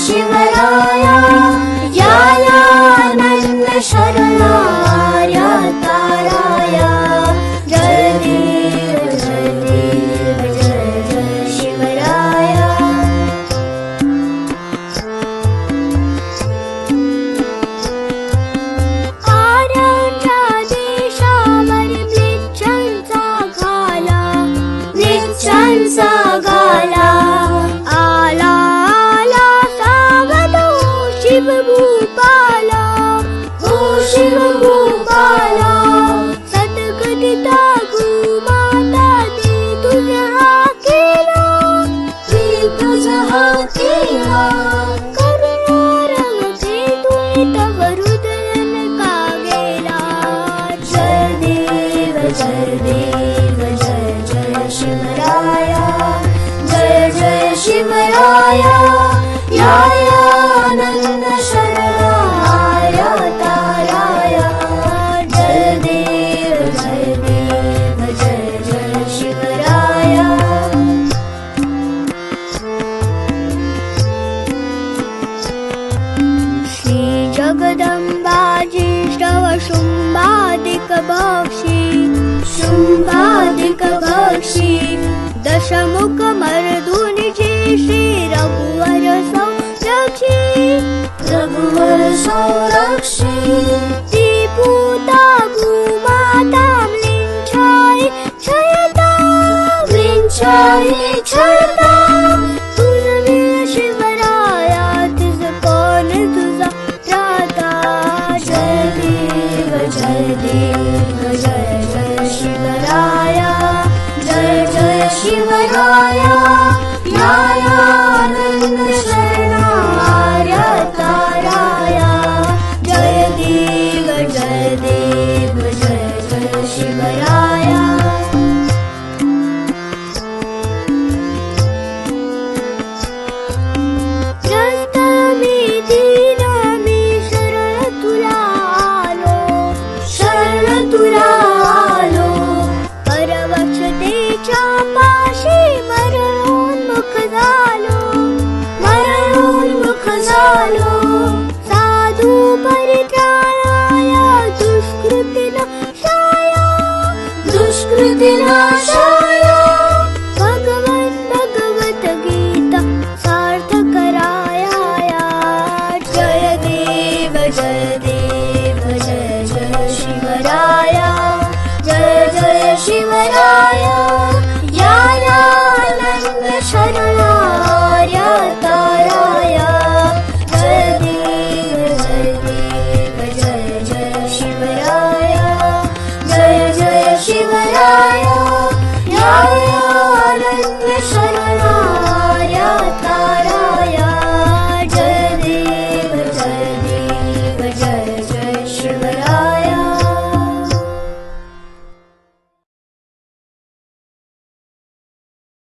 शिवराया या आनंद शरणार्या ताराया जय देव जय जय शिवराया। आर्यांच्या देशावर म्लेच्छांचा घाला शिवभूपाला हो शिवभूपाला सद्गदिता गोमाता दे तुझ्या हाकेला मी तुझ्या हाकेला करुणारंगे तुम्ही तव हृदयन का गेला। जय देव जय जय शिवराया जय जय शिवराया या आनंद शरणार्या ताराया जय देव जय जय शिवराया। श्री जगदंबाजी श्रव शुंभादिक बक्षी दशमुख मर्दुनिची श्री रघुवर संरक्षी ती पूता भूमाता म्लेच्छाई छळता तुझे शिवराया तिज कोण तुझा त्राता। जय देव जय जय शिवराया जय जय शिवराया या आनंद शरणार्या ताराया जय देव जय जय शिवराया।